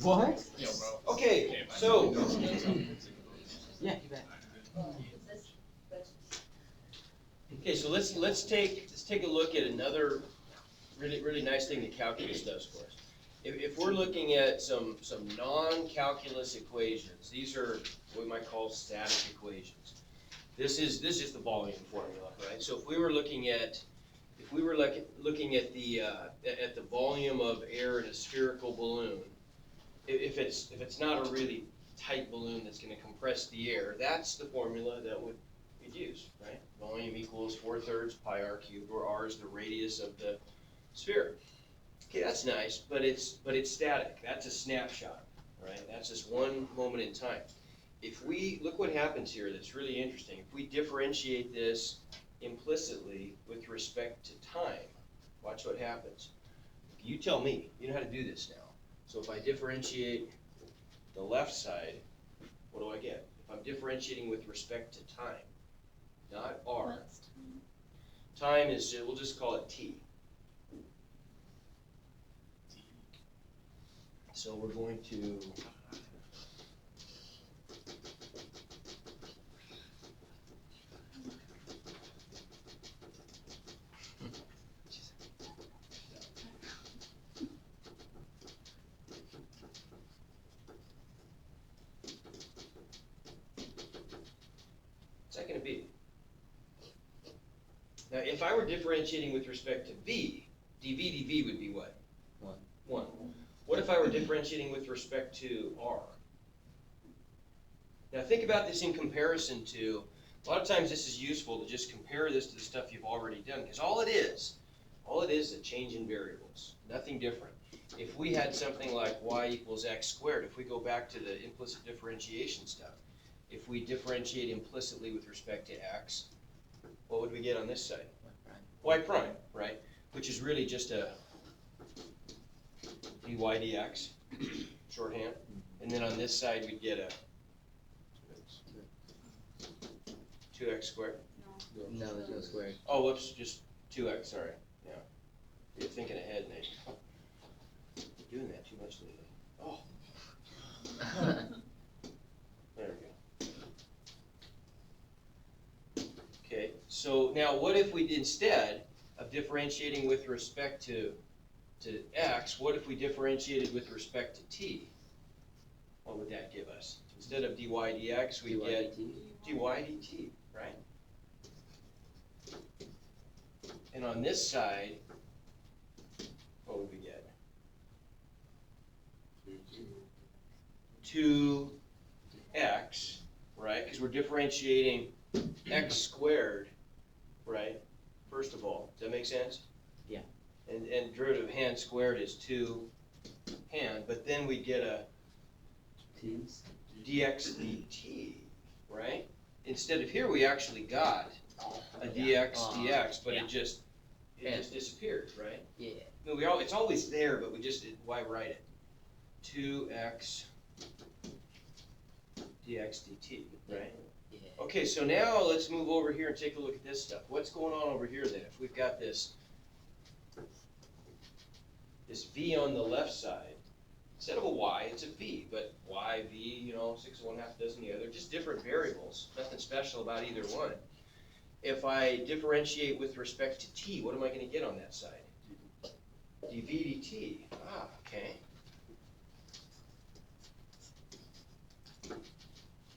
What? Okay, so Yeah, you bet. so let's take a look at another really nice thing that calculus does for us. If we're looking at some non-calculus equations, these are what we might call static equations. This is the volume formula, right? So if we were looking at the volume of air in a spherical balloon, if it's not a really tight balloon that's going to compress the air, that's the formula that we'd use, right? Volume equals 4/3 pi r cubed, where r is the radius of the sphere. Okay, that's nice, but it's static. That's a snapshot, right? That's just one moment in time. If we look what happens here, that's really interesting. If we differentiate this implicitly with respect to time, watch what happens. You tell me. You know how to do this now. So if I differentiate the left side, what do I get? If I'm differentiating with respect to time, not r. What's time? Time is, we'll just call it t. So we're going to second to b. Now, if I were differentiating with respect to v, dv dv would be what? 1. What if I were differentiating with respect to r? Now think about this in comparison to, a lot of times this is useful to just compare this to the stuff you've already done, because all it is a change in variables, nothing different. If we had something like y equals x squared, if we go back to the implicit differentiation stuff, if we differentiate implicitly with respect to x, what would we get on this side? Y prime, right? Which is really just a dy dx, shorthand. And then on this side, we'd get a 2x squared. No, there's no square. Oh, whoops, just 2x, sorry. Yeah. You're thinking ahead, Nate. You're doing that too much lately. Oh. There we go. Okay, so now what if we, instead of differentiating with respect to x, what if we differentiated with respect to t? What would that give us? Instead of dy dx, we get dy dt, right? And on this side, what would we get? 2x, right? Because we're differentiating x squared, right? First of all, does that make sense? Yeah. And derivative of hand squared is 2 hand, but then we get a dx dt, right? Instead of here, we actually got a dx dx, but it just disappeared, right? Yeah. No, it's always there, but we just did, why write it? 2x dx dt, right? Yeah. Okay, so now let's move over here and take a look at this stuff. What's going on over here then? If we've got this v on the left side, instead of a y, it's a v, but y, v, 6 of one, half a dozen the other, just different variables. Nothing special about either one. If I differentiate with respect to t, what am I going to get on that side? dv dt. Ah, okay.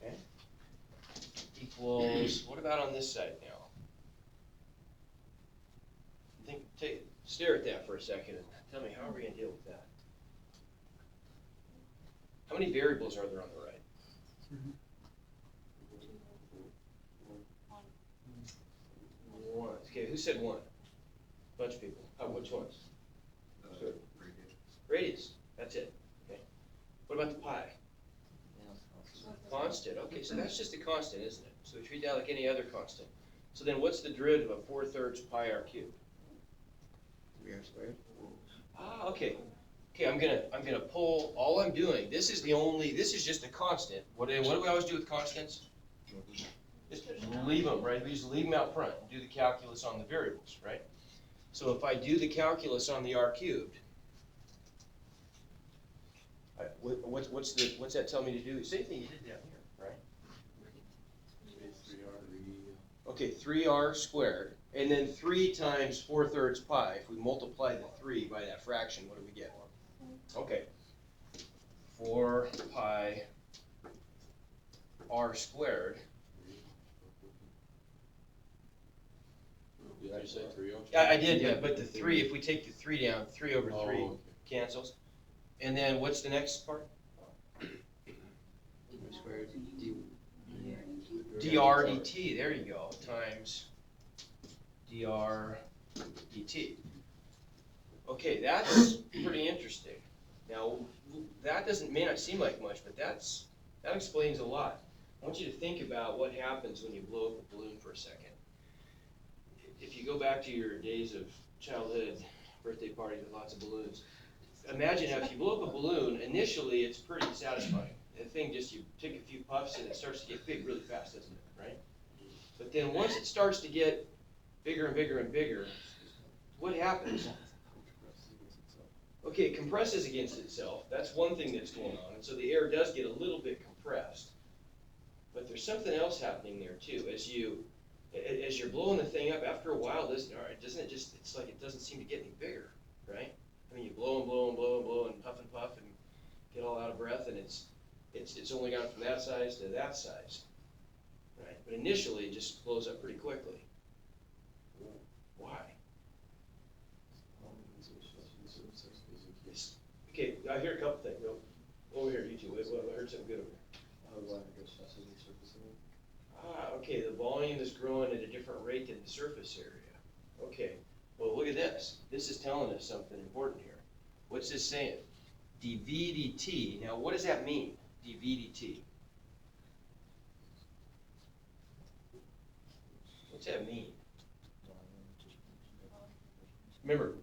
Okay. Equals, what about on this side now? Stare at that for a second and tell me, how are we going to deal with that? How many variables are there on the right? One. Okay, who said one? Bunch of people. Which ones? Radius. That's it. Okay. What about the pi? Con? constant. Okay, so that's just a constant, isn't it? So we treat that like any other constant. So then what's the derivative of 4/3 pi r cubed? 3r squared. Ah, okay. Okay, I'm gonna pull, all I'm doing, this is just a constant. What do we always do with constants? Just leave them, right? We just leave them out front and do the calculus on the variables, right? So if I do the calculus on the r cubed, what's that tell me to do? Same thing you did down here, right? Okay, 3r squared, and then 3 times 4/3 pi. If we multiply the 3 by that fraction, what do we get? Okay, 4 pi r squared. Did I say 3? Yeah, I did, yeah, but the 3, if we take the 3 down, 3 over 3 Oh, okay. cancels. And then what's the next part? 3r squared. dr dt, there you go, times dr dt. Okay, that's pretty interesting. Now, that may not seem like much, but that explains a lot. I want you to think about what happens when you blow up a balloon for a second. If you go back to your days of childhood, birthday parties with lots of balloons, imagine how if you blow up a balloon, initially it's pretty satisfying. The thing just, you take a few puffs and it starts to get big really fast, doesn't it, right? But then once it starts to get bigger and bigger and bigger, what happens? Okay, it compresses against itself. That's one thing that's going on. And so the air does get a little bit compressed. But there's something else happening there too. As you're blowing the thing up, after a while, doesn't it just, it's like it doesn't seem to get any bigger, right? I mean, you blow and blow and blow and blow and puff and get all out of breath, and it's only gone from that size to that size, right? But initially, it just blows up pretty quickly. Why? Okay, I hear a couple things. No, over here, you two. I heard something good over here. Ah, okay, the volume is growing at a different rate than the surface area. Okay, well, look at this. This is telling us something important here. What's this saying? dV dt. Now, what does that mean, dV dt? What's that mean? Remember,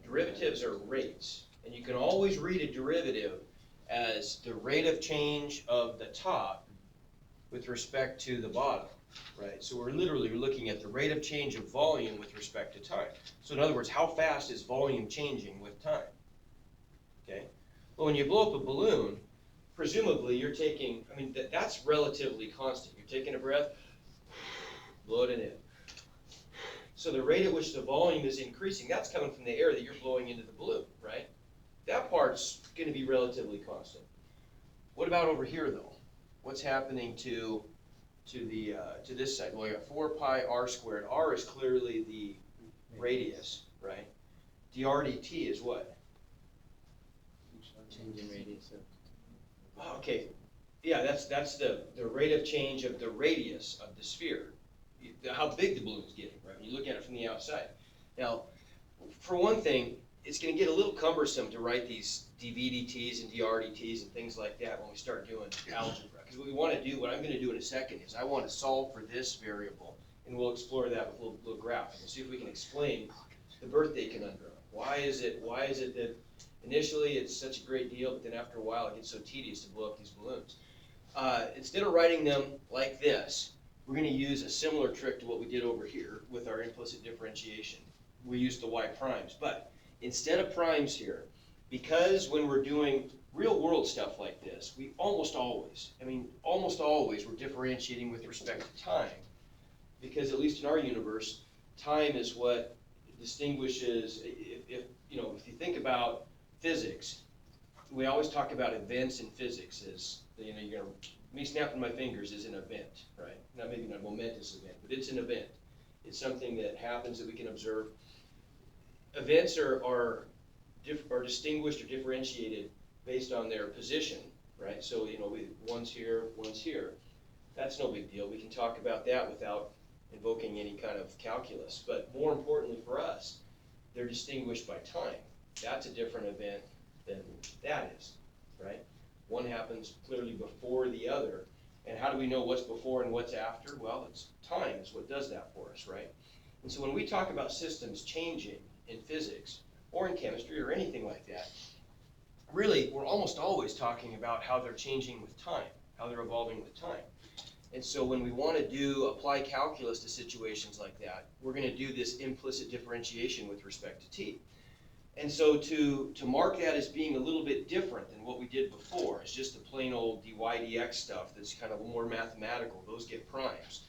derivatives are rates, and you can always read a derivative as the rate of change of the top with respect to the bottom, right? So we're literally looking at the rate of change of volume with respect to time. So in other words, how fast is volume changing with time? Okay? Well, when you blow up a balloon, presumably you're taking, I mean, that's relatively constant. You're taking a breath, blow it in. So the rate at which the volume is increasing, that's coming from the air that you're blowing into the balloon, right? That part's going to be relatively constant. What about over here, though? What's happening to this side? Well, you got 4 pi r squared. R is clearly the radius, right? dr dt is what? Change in radius. Oh, okay. Yeah, that's the rate of change of the radius of the sphere. How big the balloon is getting, right? When you look at it from the outside. Now, for one thing, it's going to get a little cumbersome to write these dV dt's and dr dt's and things like that when we start doing algebra. Because what we want to do, what I'm going to do in a second, is I want to solve for this variable, and we'll explore that with a little graph and see if we can explain the birthday conundrum. Why is it that initially it's such a great deal, but then after a while it gets so tedious to blow up these balloons? Instead of writing them like this, we're going to use a similar trick to what we did over here with our implicit differentiation. We used the y primes, but instead of primes here, because when we're doing real world stuff like this, we almost always we're differentiating with respect to time, because at least in our universe, time is what distinguishes, if you think about physics, we always talk about events in physics as, me snapping my fingers is an event, right? Maybe not a momentous event, but it's an event. It's something that happens that we can observe. Events are distinguished or differentiated based on their position, right? So, one's here, one's here. That's no big deal. We can talk about that without invoking any kind of calculus. But more importantly for us, they're distinguished by time. That's a different event than that is, right? One happens clearly before the other, And how do we know what's before and what's after? Well, it's time is what does that for us, right? And so when we talk about systems changing in physics or in chemistry or anything like that, really, we're almost always talking about how they're changing with time, how they're evolving with time. And so when we want to apply calculus to situations like that, we're going to do this implicit differentiation with respect to t. And so to mark that as being a little bit different than what we did before, it's just the plain old dy dx stuff that's kind of more mathematical, those get primes.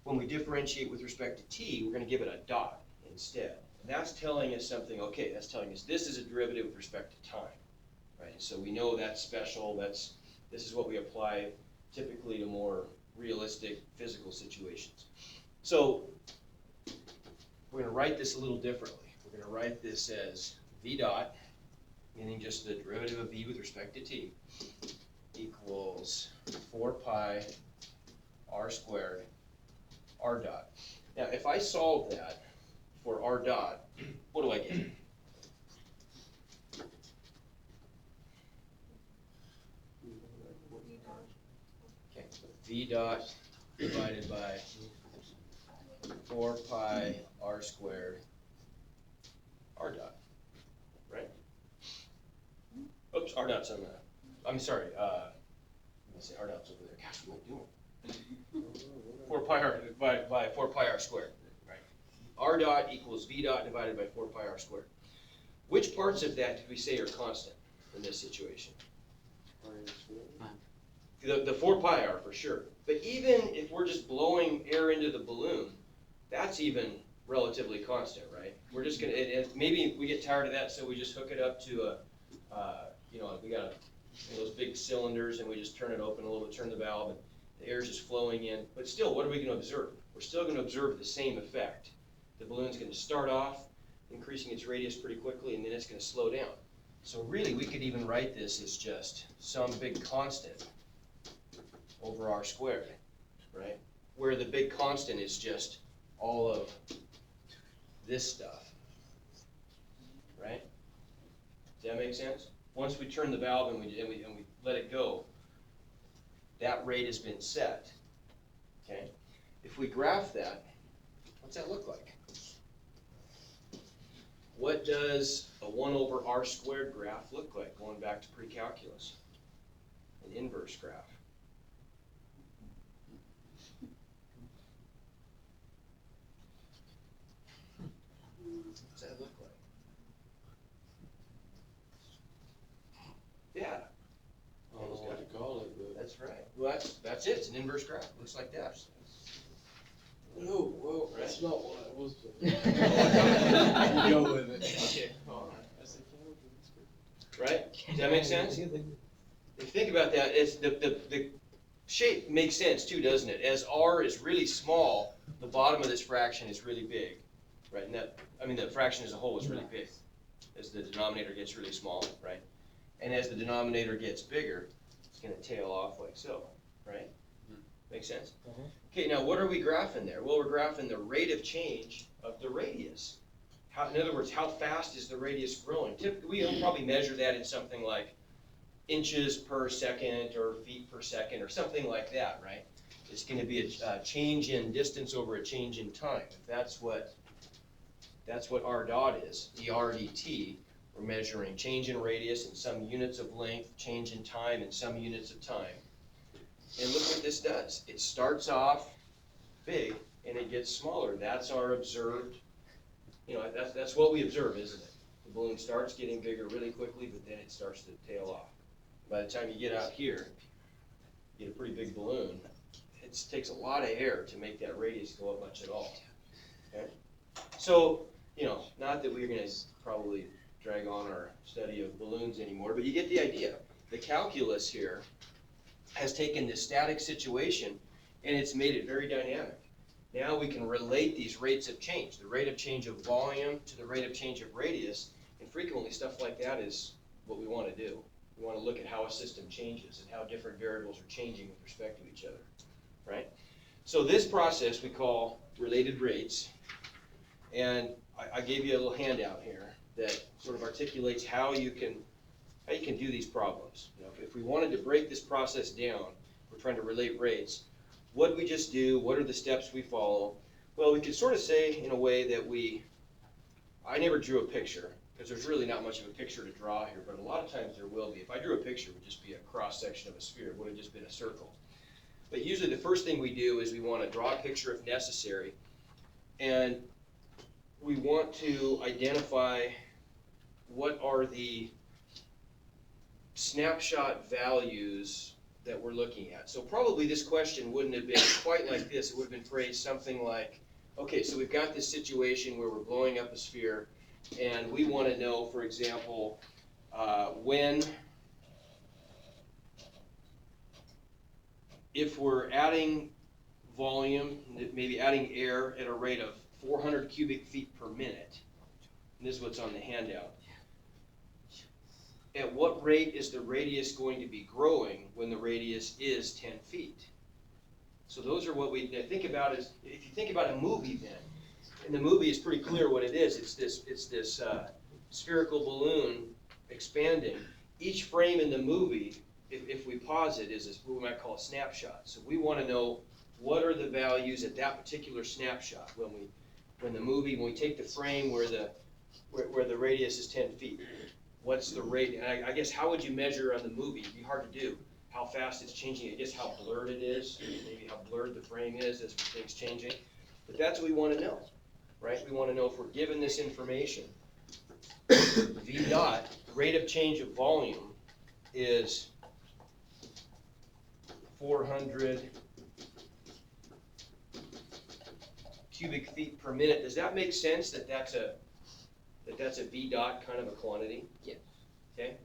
When we differentiate with respect to t, we're going to give it a dot instead. And that's telling us something, okay, that's telling us this is a derivative with respect to time, right? So we know that's special, this is what we apply typically to more realistic physical situations. So we're going to write this a little differently. We're going to write this as v dot, meaning just the derivative of v with respect to t, equals 4 pi r squared r dot. Now, if I solve that for r dot, what do I get? Okay, so v dot divided by 4 pi r squared r dot, right? Oops, r dot's on the, I'm sorry, let me say r dot's over there. Gosh, what am I doing? 4 pi r by 4 pi r squared, right? R dot equals v dot divided by 4 pi r squared. Which parts of that did we say are constant in this situation? The 4 pi are for sure. But even if we're just blowing air into the balloon, that's even relatively constant, right? We're just gonna, and maybe we get tired of that, so we just hook it up to a, we got those big cylinders, and we just turn it open a little bit, turn the valve, and the air's just flowing in. But still, what are we gonna observe? We're still gonna observe the same effect. The balloon's gonna start off increasing its radius pretty quickly, and then it's gonna slow down. So really, we could even write this as just some big constant over r squared, right? Where the big constant is just all of this stuff, right? Does that make sense? Once we turn the valve and we let it go, that rate has been set, okay? If we graph that, what's that look like? What does a 1 over r squared graph look like, going back to pre-calculus? An inverse graph. What's that look like? Yeah. I don't know what to call it, but. That's right. Well, that's it. It's an inverse graph. It looks like that. No, well, Right. that's not what I was doing. You go with it. Okay. I said, Right? Does that make sense? If you think about that, it's the shape makes sense too, doesn't it? As r is really small, the bottom of this fraction is really big, right? And the fraction as a whole is really big as the denominator gets really small, right? And as the denominator gets bigger, it's going to tail off like so, right? Make sense? Okay, now what are we graphing there? Well, we're graphing the rate of change of the radius. In other words, how fast is the radius growing? Typically, we'll probably measure that in something like inches per second or feet per second or something like that, right? It's going to be a change in distance over a change in time. If that's what r dot is, dr dt, we're measuring change in radius in some units of length, change in time in some units of time. And look what this does. It starts off big and it gets smaller. That's our observed, that's what we observe, isn't it? The balloon starts getting bigger really quickly, but then it starts to tail off. By the time you get out here, you get a pretty big balloon. It takes a lot of air to make that radius go up much at all. Okay? So, not that we're going to probably drag on our study of balloons anymore, but you get the idea. The calculus here has taken this static situation and it's made it very dynamic. Now we can relate these rates of change, the rate of change of volume to the rate of change of radius, and frequently stuff like that is what we want to do. We want to look at how a system changes and how different variables are changing with respect to each other, right? So this process we call related rates, and I gave you a little handout here that sort of articulates how you can do these problems. If we wanted to break this process down we're trying to relate rates. What do we just do? What are the steps we follow? Well, we could sort of say in a way that I never drew a picture, because there's really not much of a picture to draw here, but a lot of times there will be. If I drew a picture, it would just be a cross-section of a sphere. It would have just been a circle. But usually the first thing we do is we want to draw a picture if necessary, and we want to identify what are the snapshot values that we're looking at. So probably this question wouldn't have been quite like this. It would have been phrased something like, okay, so we've got this situation where we're blowing up a sphere, and we want to know, for example, when, if we're adding volume, maybe adding air at a rate of 400 cubic feet per minute, and this is what's on the handout, at what rate is the radius going to be growing when the radius is 10 feet? So those are what we think about as, if you think about a movie then, in the movie it's pretty clear what it is. It's this spherical balloon expanding. Each frame in the movie, if we pause it, is what we might call a snapshot. So we want to know what are the values at that particular snapshot when we take the frame where the radius is 10 feet. What's the rate? And I guess how would you measure on the movie? It'd be hard to do. How fast it's changing, I guess how blurred it is, maybe how blurred the frame is as things changing. But that's what we want to know, right? We want to know if we're given this information. V dot, rate of change of volume, is 400 cubic feet per minute. Does that make sense that that's a V dot kind of a quantity? Yeah. Okay.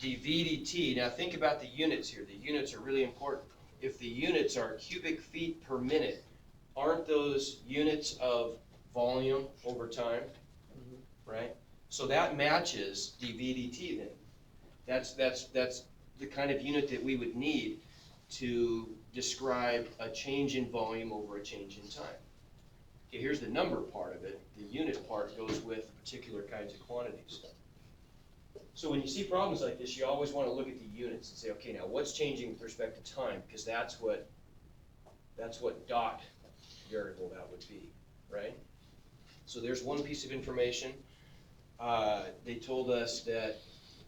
dV dt, now think about the units here. The units are really important. If the units are cubic feet per minute, aren't those units of volume over time? Right? So that matches dV dt then. That's the kind of unit that we would need to describe a change in volume over a change in time. Okay, here's the number part of it. The unit part goes with particular kinds of quantities. So when you see problems like this, you always want to look at the units and say, okay, now what's changing with respect to time? Because that's what dot variable that would be, right? So there's one piece of information. They told us that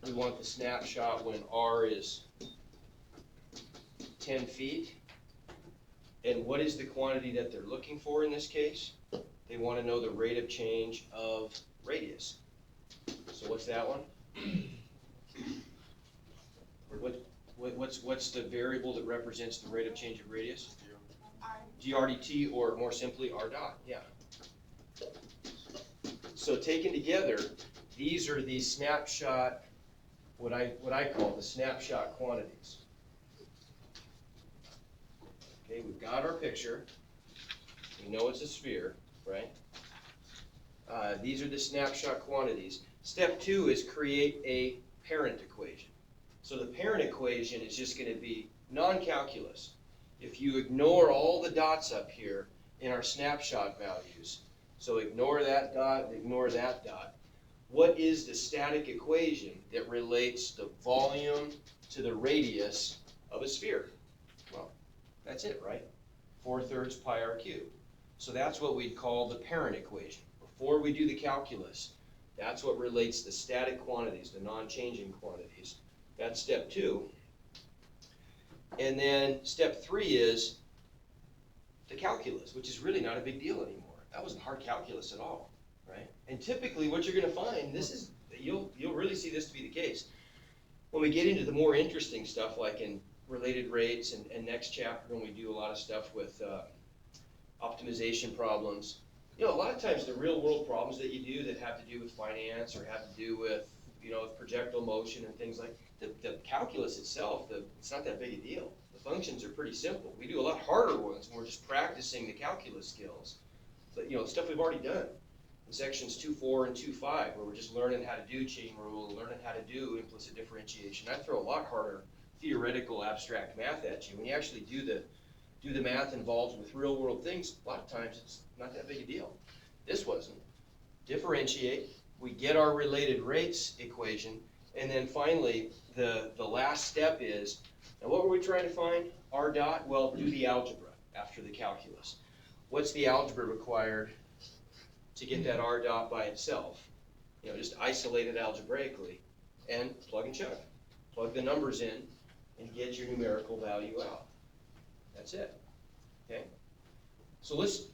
we want the snapshot when R is 10 feet. And what is the quantity that they're looking for in this case? They want to know the rate of change of radius. So what's that one? What's the variable that represents the rate of change of radius? GRDT, or more simply, R dot, yeah. So taken together, these are the snapshot, what I call the snapshot quantities. Okay, we've got our picture. We know it's a sphere, right? These are the snapshot quantities. Step 2 is create a parent equation. So the parent equation is just going to be non-calculus. If you ignore all the dots up here in our snapshot values, so ignore that dot, ignore that dot, what is the static equation that relates the volume to the radius of a sphere? Well, that's it, right? 4/3 pi r cubed. So that's what we'd call the parent equation. Before we do the calculus, that's what relates the static quantities, the non-changing quantities. That's step 2. And then step 3 is the calculus, which is really not a big deal anymore. That wasn't hard calculus at all, right? And typically what you're going to find, you'll really see this to be the case. When we get into the more interesting stuff, like in related rates and next chapter, when we do a lot of stuff with optimization problems, a lot of times the real world problems that you do that have to do with finance or have to do with, projectile motion and things like the calculus itself, it's not that big a deal. The functions are pretty simple. We do a lot harder ones when we're just practicing the calculus skills. But, stuff we've already done in sections 2.4 and 2.5, where we're just learning how to do chain rule, learning how to do implicit differentiation. I throw a lot harder theoretical abstract math at you. When you actually do the math involved with real world things, a lot of times it's not that big a deal. This wasn't. Differentiate, we get our related rates equation, and then finally the last step is Now what were we trying to find? R dot? Well, do the algebra after the calculus. What's the algebra required to get that R dot by itself? You know, just isolate it algebraically and plug and chug. Plug the numbers in and get your numerical value out. That's it, okay? So let's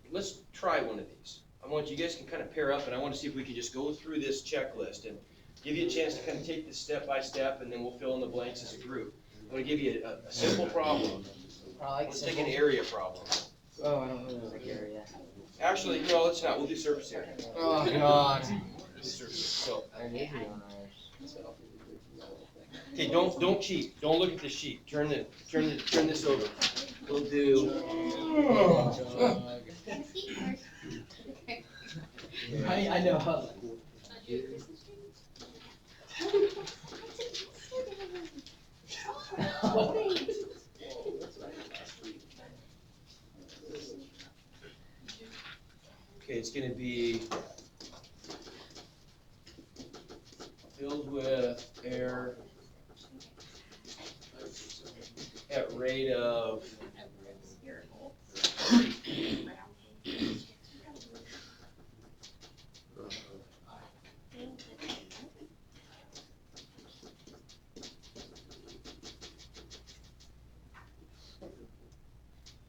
try one of these. I want you guys can kind of pair up, and I want to see if we can just go through this checklist and give you a chance to kind of take this step by step, and then we'll fill in the blanks as a group. I'm going to give you a simple problem. Let's take an area problem. Oh, I don't know the area. Actually, no, let's not. We'll do surface area. Oh, God. So, I need you on ours. okay, don't cheat. Don't look at the sheet. Turn this over. We'll do. I know. Okay, it's going to be filled with air at rate of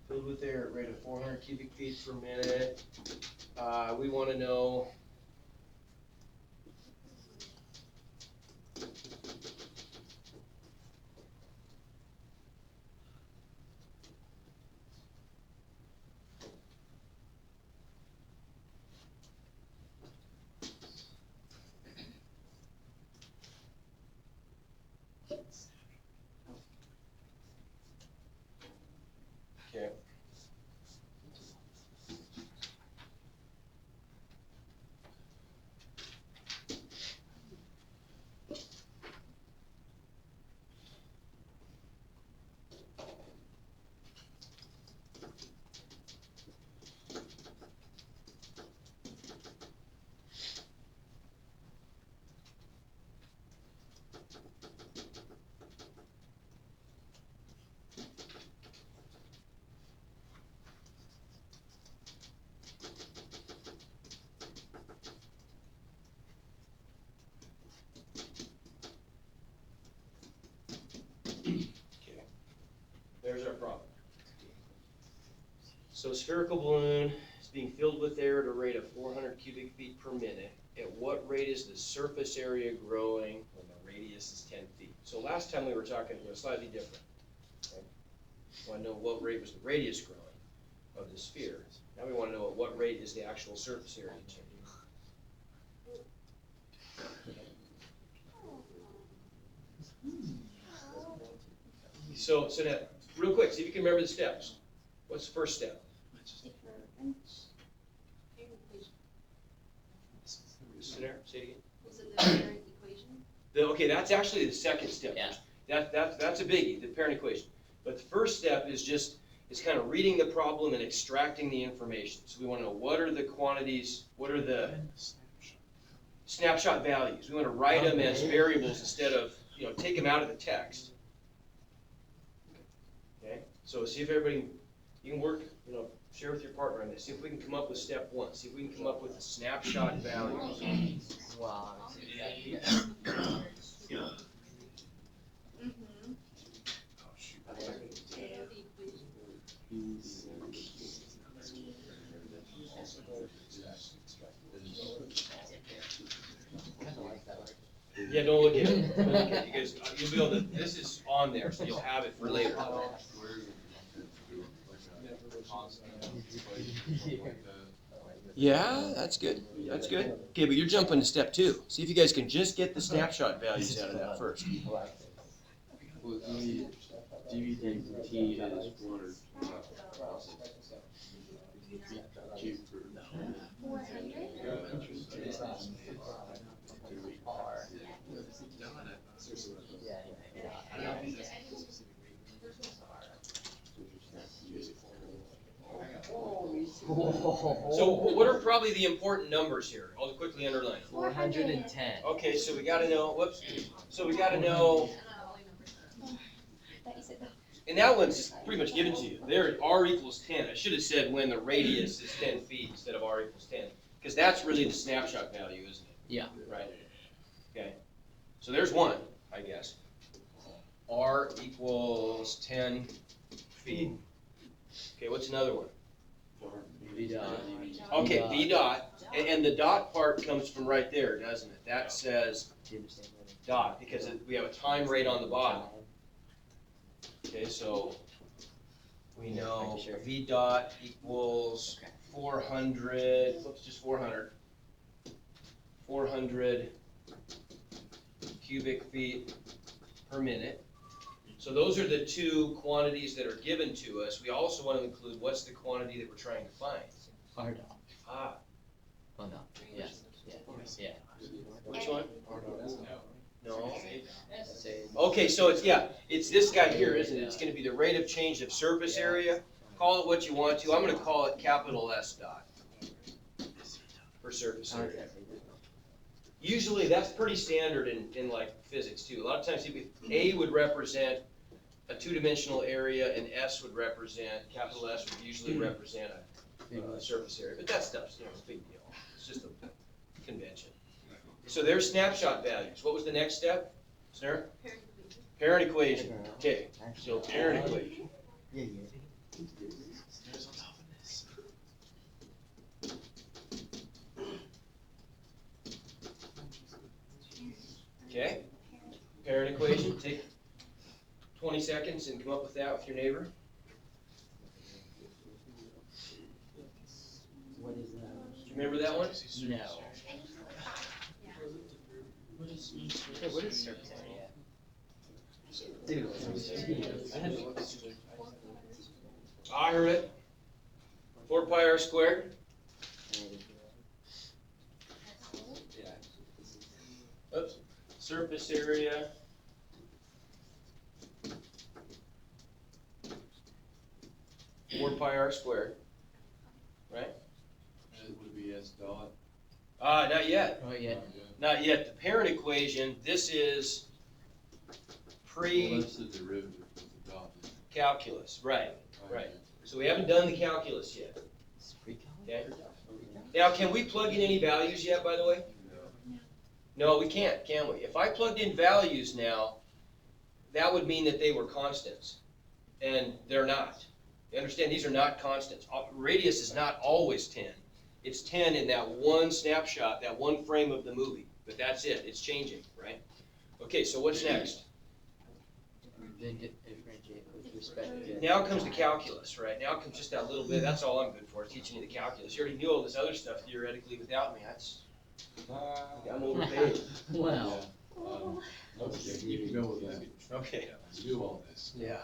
filled with air at rate of 400 cubic feet per minute. We want to know okay. There's our problem. So spherical balloon is being filled with air at a rate of 400 cubic feet per minute. At what rate is the surface area growing when the radius is 10 feet? So last time we were talking, it was slightly different. Okay? We want to know what rate was the radius growing of the sphere. Now we want to know at what rate is the actual surface area changing. So now, real quick, see if you can remember the steps. What's the first step? Say it again. Was it the parent equation? Okay, that's actually the second step. Yeah. That's a biggie, the parent equation. But the first step is kind of reading the problem and extracting the information. So we want to know what are the quantities, what are the snapshot values. We want to write them as variables instead of, take them out of the text. Okay, so see if everybody, you can work, share with your partner on this. See if we can come up with step one. See if we can come up with a snapshot value. Wow. Yeah, don't look at it. Don't look at it, because you'll be able to, this is on there, so you'll have it for later. Yeah, that's good. That's good. Okay, but you're jumping to step two. See if you guys can just get the snapshot values out of that first. Well, the DVT is 400 cube per. So what are probably the important numbers here? I'll quickly underline them. 410. Okay, so we gotta know, whoops, so we gotta know thought you said the. And that one's pretty much given to you. There, R equals 10. I should have said when the radius is 10 feet instead of R equals 10. Because that's really the snapshot value, isn't it? Yeah. Right. Okay. So there's one, I guess. R equals 10 feet. Okay, what's another one? V dot. Okay, V V dot. And the dot part comes from right there, doesn't it? That says Do you understand that? dot because we have a time rate on the bottom. Okay, so we know Sure. V dot equals 400, whoops, just 400. 400 cubic feet per minute. So those are the two quantities that are given to us. We also want to include what's the quantity that we're trying to find. R dot. Ah, Oh, no. Yeah. Yeah. which one? No. Say. Okay, so it's this guy here, isn't it? It's gonna be the rate of change of surface area. Call it what you want to. I'm gonna call it capital S dot for surface area. Usually, that's pretty standard in like physics too. A lot of times, A would represent a two-dimensional area, and S would represent, capital S would usually represent a surface area. But that stuff's, a big deal. It's just a convention. So there's snapshot values. What was the next step, Sarah? Parent equation. Parent equation. Okay, so parent equation. Yeah. Okay, parent equation. Take 20 seconds and come up with that with your neighbor. What is that? Do you remember that one? No. Yeah. Hey, what is surface area? Dude. I heard it. 4 pi r squared. Oops. Surface area. Four pi r squared. Right? It would be S dot. Not yet. Oh, yeah. Not yet. The parent equation, this is Well, that's the derivative of the dot. pre-calculus. Right. Right. So we haven't done the calculus yet. It's pre-calc? Okay. Now, can we plug in any values yet, by the way? No, we can't, can we? If I plugged in values now, that would mean that they were constants, and they're not. You understand, these are not constants. Radius is not always 10. It's 10 in that one snapshot, that one frame of the movie, but that's it. It's changing, right? Okay, so what's next? Then differentiate with respect to. Now comes the calculus, right? Now comes just that little bit. That's all I'm good for, teaching you the calculus. You already knew all this other stuff theoretically without me. I'm overpaid. Wow. Okay, you can go with that. Okay. Do all this. Yeah.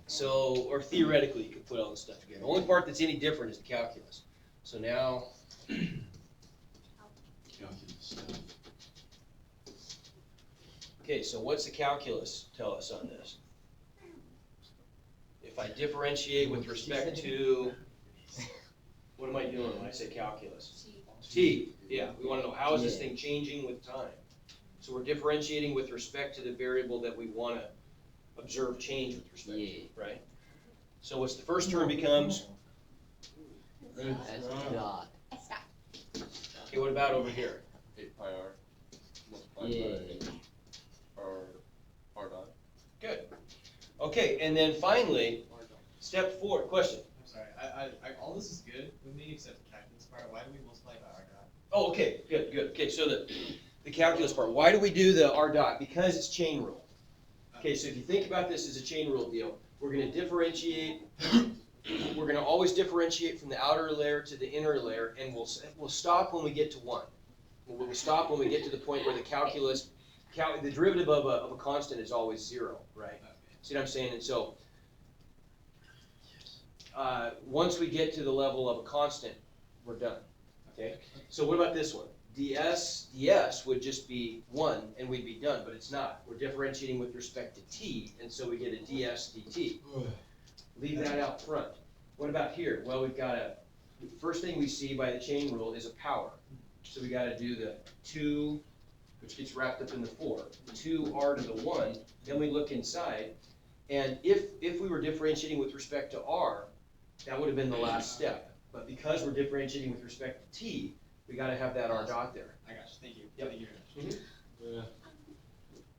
So, or theoretically, you could put all this stuff together. The only part that's any different is the calculus. So now, Calculus stuff. okay, so what's the calculus tell us on this? If I differentiate with respect to, what am I doing when I say calculus? T, yeah, we want to know how is this thing changing with time? So we're differentiating with respect to the variable that we want to observe change with respect to, right? So what's the first term becomes? S dot. S dot. Okay, what about over here? 8 pi r multiplied Yeah. by r dot. Good. Okay, and then finally, step 4, question. I'm sorry, all this is good with me except the calculus part. Why do we multiply by r dot? Oh, okay, good. Okay, so the calculus part. Why do we do the r dot? Because it's chain rule. Okay, so if you think about this as a chain rule deal, we're going to differentiate. We're going to always differentiate from the outer layer to the inner layer, and we'll stop when we get to 1. We'll stop when we get to the point where the calculus, the derivative of a constant is always 0, right? See what I'm saying? And so, once we get to the level of a constant, we're done. Okay. So what about this one? ds would just be 1 and we'd be done, but it's not. We're differentiating with respect to t, and so we get a ds dt. Leave that out front. What about here? Well, we've got first thing we see by the chain rule is a power. So we got to do the 2 which gets wrapped up in the 4, 2r to the 1, then we look inside, and if we were differentiating with respect to r, that would have been the last step. But because we're differentiating with respect to t, we gotta have that r dot there. I got you, thank you. Yep. Thank you very much. Yeah.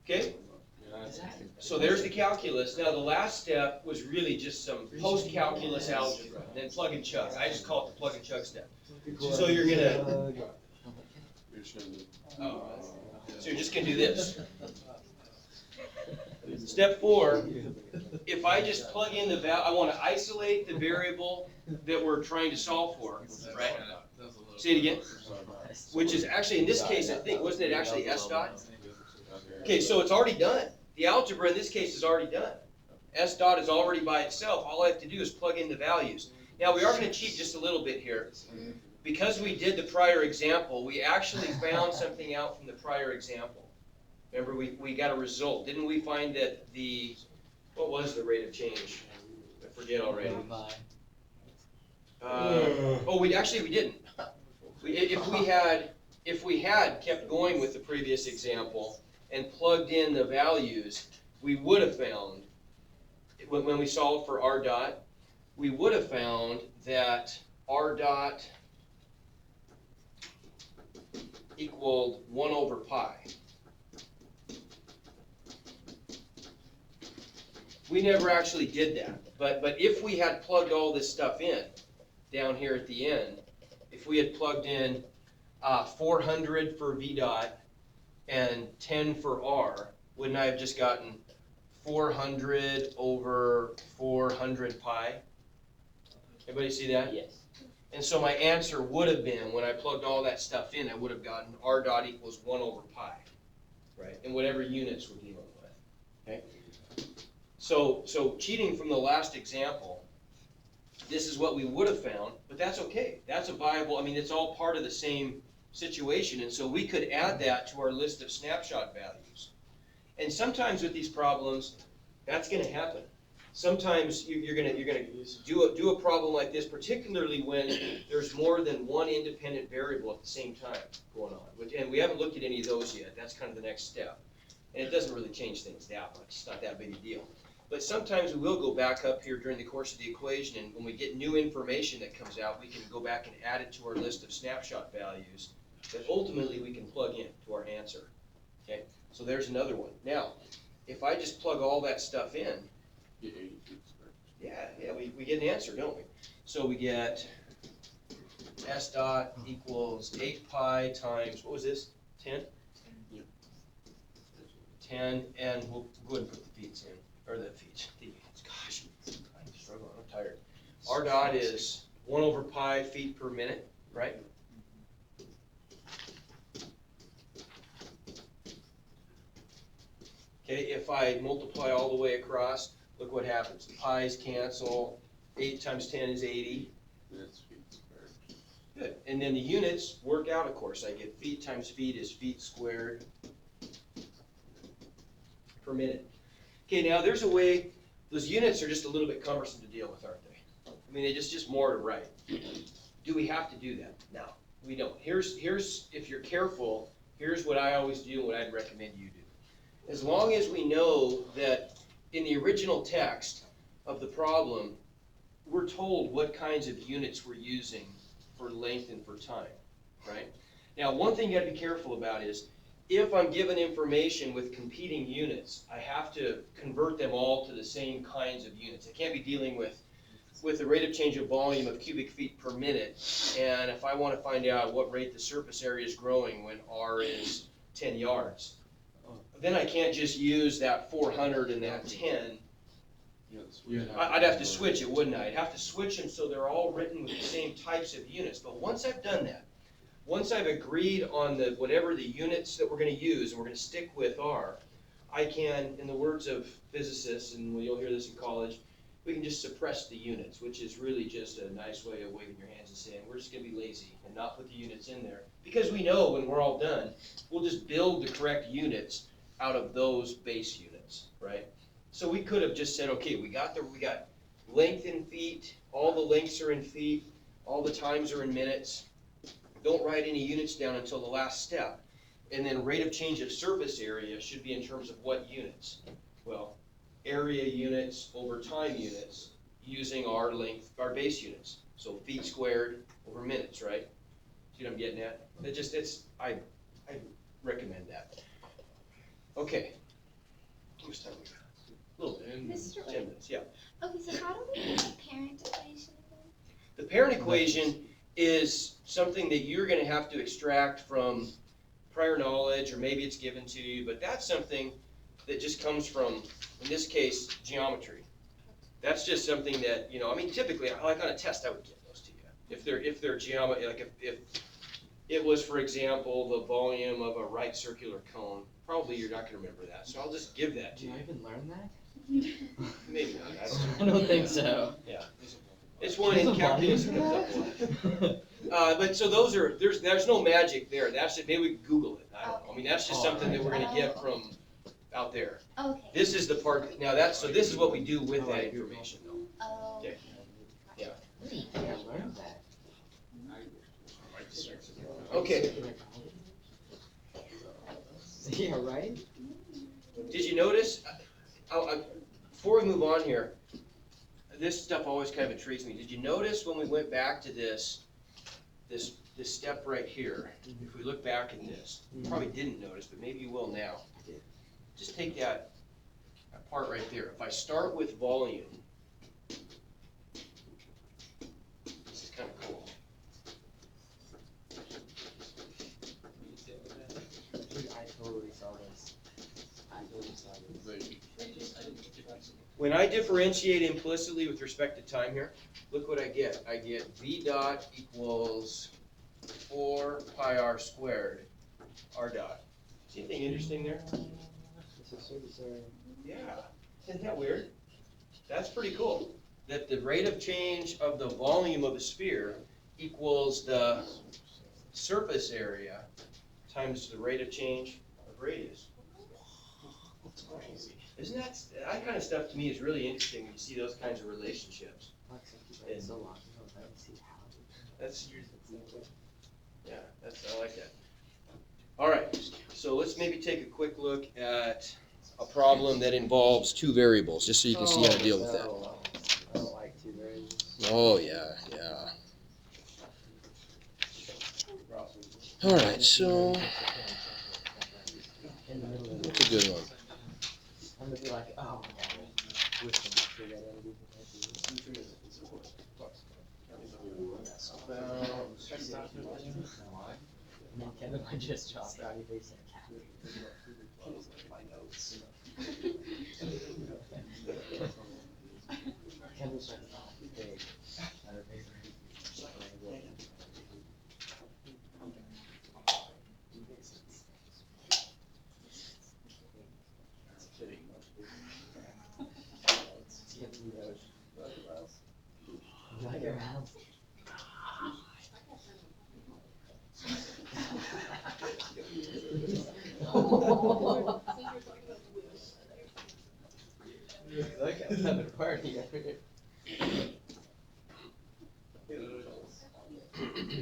Okay, so there's the calculus. Now, the last step was really just some post-calculus algebra, and then plug and chug. I just call it the plug and chug step. So you're gonna, Oh, so you're just gonna do this. Step 4, if I just plug in the I wanna isolate the variable that we're trying to solve for, right? Say it again. Which is actually, in this case, I think, wasn't it actually S dot? Okay, so it's already done. The algebra in this case is already done. S dot is already by itself. All I have to do is plug in the values. Now, we are gonna cheat just a little bit here. Because we did the prior example, we actually found something out from the prior example. Remember, we got a result. Didn't we find that what was the rate of change? I forget already. We didn't. If we had kept going with the previous example and plugged in the values, we would have found, when we solved for r dot, we would have found that r dot equaled 1 over pi. We never actually did that, but if we had plugged all this stuff in down here at the end, if we had plugged in 400 for v dot and 10 for r, wouldn't I have just gotten 400 over 400 pi? Everybody see that? Yes. And so my answer would have been, when I plugged all that stuff in, I would have gotten r dot equals 1 over pi, right? In whatever units we're dealing with, okay? So cheating from the last example, this is what we would have found, but that's okay. That's a viable, it's all part of the same situation, and so we could add that to our list of snapshot values. And sometimes with these problems, that's gonna happen. Sometimes you're gonna do a problem like this, particularly when there's more than one independent variable at the same time going on. And we haven't looked at any of those yet. That's kind of the next step. And it doesn't really change things that much. It's not that big a deal. But sometimes we will go back up here during the course of the equation, and when we get new information that comes out, we can go back and add it to our list of snapshot values that ultimately we can plug in to our answer. Okay, so there's another one. Now, if I just plug all that stuff in, we get an answer, don't we? So we get S dot equals 8 pi times, what was this, 10? 10, and we'll go ahead and put the feet in, or the feet, gosh, I'm struggling, I'm tired. R dot is 1 over pi feet per minute, right? Okay, if I multiply all the way across, look what happens. The pi's cancel. 8 times 10 is 80. That's feet squared. Good. And then the units work out, of course. I get feet times feet is feet squared per minute. Okay, now there's a way, those units are just a little bit cumbersome to deal with, aren't they? They're just more to write. Do we have to do that? No, we don't. Here's if you're careful, here's what I always do and what I'd recommend you do. As long as we know that in the original text of the problem, we're told what kinds of units we're using for length and for time, right? Now, one thing you gotta be careful about is, if I'm given information with competing units, I have to convert them all to the same kinds of units. I can't be dealing with the rate of change of volume of cubic feet per minute, and if I wanna find out what rate the surface area is growing when R is 10 yards, then I can't just use that 400 and that 10. I'd have to switch it, wouldn't I? I'd have to switch them so they're all written with the same types of units. But once I've done that, once I've agreed on whatever the units that we're going to use and we're going to stick with are, I can, in the words of physicists, and you'll hear this in college, we can just suppress the units, which is really just a nice way of waving your hands and saying, we're just going to be lazy and not put the units in there. Because we know when we're all done, we'll just build the correct units out of those base units, right? So we could have just said, okay, we got length in feet, all the lengths are in feet, all the times are in minutes. Don't write any units down until the last step. And then rate of change of surface area should be in terms of what units? Well, area units over time units using our length, our base units. So feet squared over minutes, right? See what I'm getting at? I recommend that. Okay. How much time we got? A little bit, Mr. 10 minutes, yeah. Okay, so how do we get the parent equation again? The parent equation is something that you're gonna have to extract from prior knowledge, or maybe it's given to you, but that's something that just comes from, in this case, geometry. That's just something that, I mean, typically, like on a test, I would give those to you. If they're geometry, like if it was, for example, the volume of a right circular cone, probably you're not gonna remember that, so I'll just give that to Did you. I even learn that? Maybe not, I don't know. I don't think so. It's one in calculus that comes up a lot. But so there's no magic there. That's just, maybe we can Google it. I don't know. I mean, that's just something that we're gonna get from out there. Okay. This is the part, now so this is what we do with that information though. Oh. Okay. Yeah. I learned that. Okay, Yeah, right? did you notice, before we move on here, this stuff always kind of intrigues me. Did you notice when we went back to this step right here, if we look back at this, you probably didn't notice, but maybe you will now. Just take that part right there. If I start with volume, this is kind of cool. Dude, I totally saw this. When I differentiate implicitly with respect to time here, look what I get. I get v dot equals 4 pi r squared r dot. See anything interesting there? Yeah, isn't that weird? That's pretty cool. That the rate of change of the volume of a sphere equals the surface area times the rate of change of radius. Isn't that kind of stuff to me is really interesting when you see those kinds of relationships. So long ago, I didn't see how. That's, yeah, I like that. All right, so let's maybe take a quick look at a problem that involves two variables, just so you can see how to deal with that. I don't like two variables. Oh, yeah. All right, so In the middle of that's a good one. I'm gonna be like, oh, wishing for that energy. And then Kevin might just drop out your face and Kevin's like, oh, big. Not a big Like your house. Look, I'm having a party over here.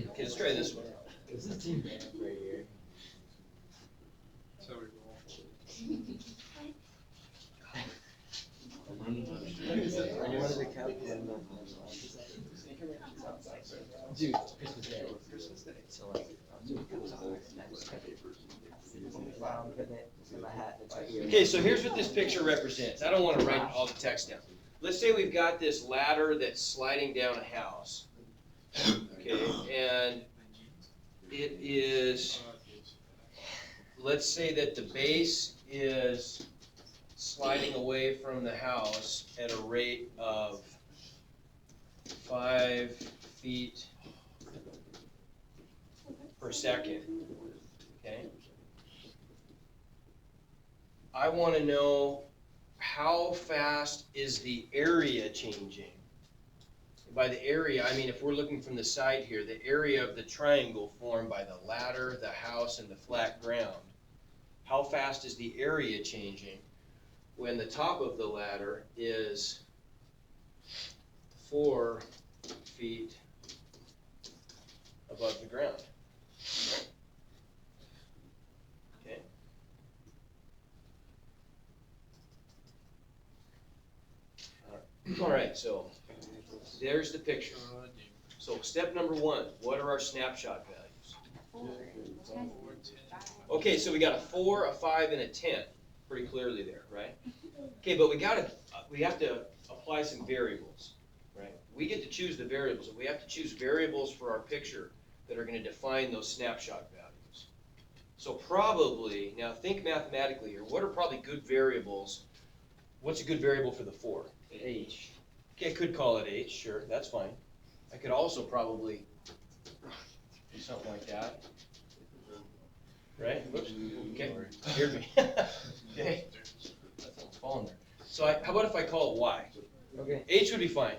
Okay, let's try this one. This is team band right here. So we roll. Anyone of the cup? Dude, Christmas Day. So like, putting it in my hat. It's right here. Okay, so here's what this picture represents. I don't want to write all the text down. Let's say we've got this ladder that's sliding down a house. Okay, and it is, let's say that the base is sliding away from the house at a rate of 5 feet per second, okay? I want to know how fast is the area changing. By the area, I mean if we're looking from the side here, the area of the triangle formed by the ladder, the house, and the flat ground. How fast is the area changing when the top of the ladder is 4 feet above the ground? All right, so there's the picture. So step number one, what are our snapshot values? Okay, so we got a 4, a 5, and a 10, pretty clearly there, right? Okay, but we have to apply some variables, right? We get to choose the variables, and we have to choose variables for our picture that are gonna define those snapshot values. So probably, now think mathematically here, what are probably good variables? What's a good variable for the 4? H. Okay, I could call it H, sure, that's fine. I could also probably do something like that. Right? Whoops, okay, scared me. Okay, that's falling there. So how about if I call it Y? Okay. H would be fine.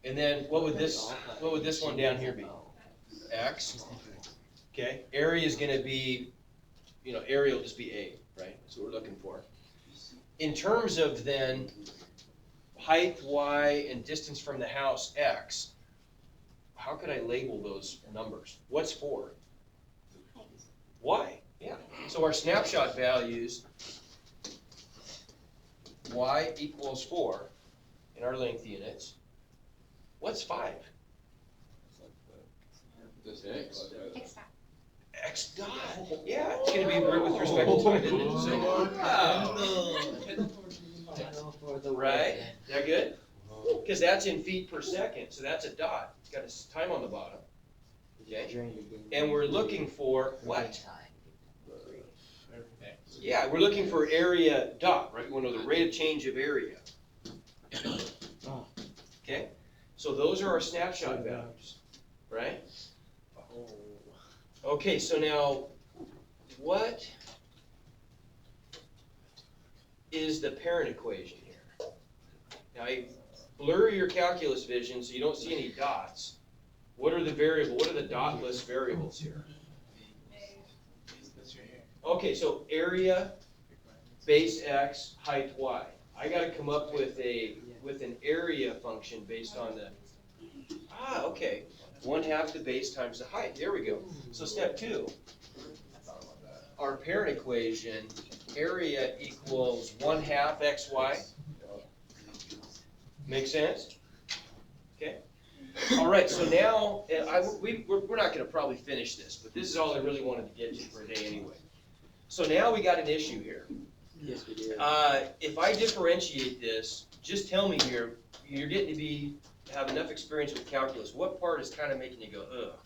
And then what would this one down here be? X. Okay, area is gonna be, area will just be A, right? That's what we're looking for. In terms of then height Y and distance from the house X, how could I label those numbers? What's 4? Y, yeah. So our snapshot values, Y equals 4 in our length units. What's 5? This X. X dot. X dot. Yeah, it's gonna be with respect to time, isn't it? So, wow. Right? Is that good? Because that's in feet per second, so that's a dot. It's got a time on the bottom. Okay? And we're looking for what? Yeah, we're looking for area dot, right? We want to know the rate of change of area. Okay? So those are our snapshot values, right? Okay, so now, what is the parent equation here? Now, blur your calculus vision so you don't see any dots. What are the dotless variables here? Okay, so area, base X, height Y. I gotta come up with an area function based on the, okay. 1/2 the base times the height, there we go. So step 2, our parent equation, area equals 1/2 XY. Make sense? Okay. All right, so now, we're not gonna probably finish this, but this is all I really wanted to get to for a day anyway. So now we got an issue here. Yes, we did. If I differentiate this, just tell me here, you're getting to have enough experience with calculus. What part is kind of making you go, ugh,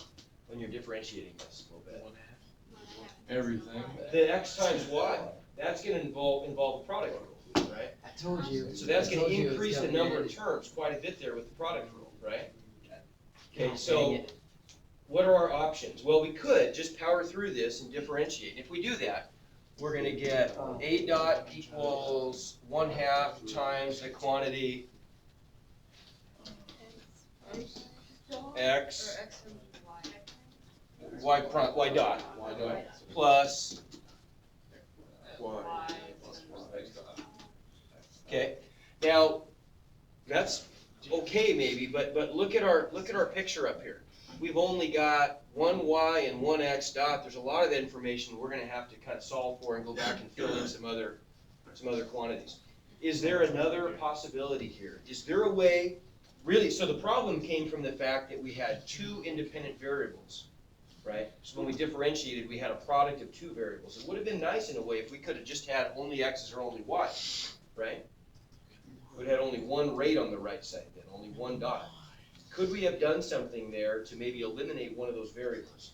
when you're differentiating this a little bit? Everything. The X times Y, that's gonna involve a product rule, right? I told you. So that's I gonna told you it was increase the gonna be number an of terms quite a bit there with the product rule, right? Okay, Dang so it. what are our options? Well, we could just power through this and differentiate. If we do that, we're gonna get A dot equals 1/2 times the quantity X, Y dot, plus, okay. Now, that's okay maybe, but look at our picture up here. We've only got 1 Y and 1 X dot. There's a lot of information we're gonna have to kind of solve for and go back and fill in some other quantities. Is there another possibility here? Is there a way, really, so the problem came from the fact that we had 2 independent variables, right? So when we differentiated, we had a product of 2 variables. It would have been nice in a way if we could have just had only X's or only Y's, right? We'd had only one rate on the right side then, only one dot. Could we have done something there to maybe eliminate one of those variables?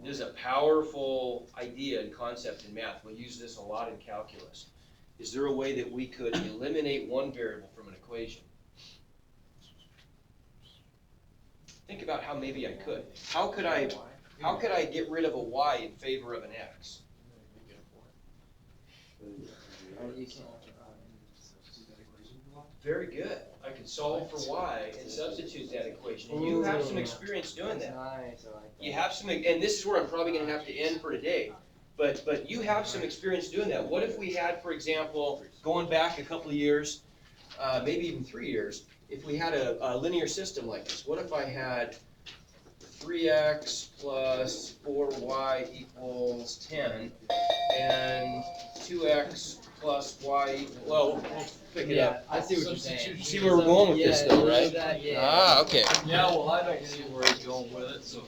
This is a powerful idea and concept in math. We use this a lot in calculus. Is there a way that we could eliminate one variable from an equation? Think about how maybe I could. How could I get rid of a Y in favor of an X? You can't. Very good. I could solve for Y and substitute that equation. And you have some experience doing that. Nice, I like that. You have some, and this is where I'm probably gonna have to end for today. But you have some experience doing that. What if we had, for example, going back a couple of years, maybe even 3 years, if we had a linear system like this? What if I had 3x plus 4y equals 10 and 2x plus y, well, we'll pick it up. I see what you're saying. Substitution. See where we're going with this though, right? Yeah. Ah, okay. Yeah, well, I don't see where he's going with it, so.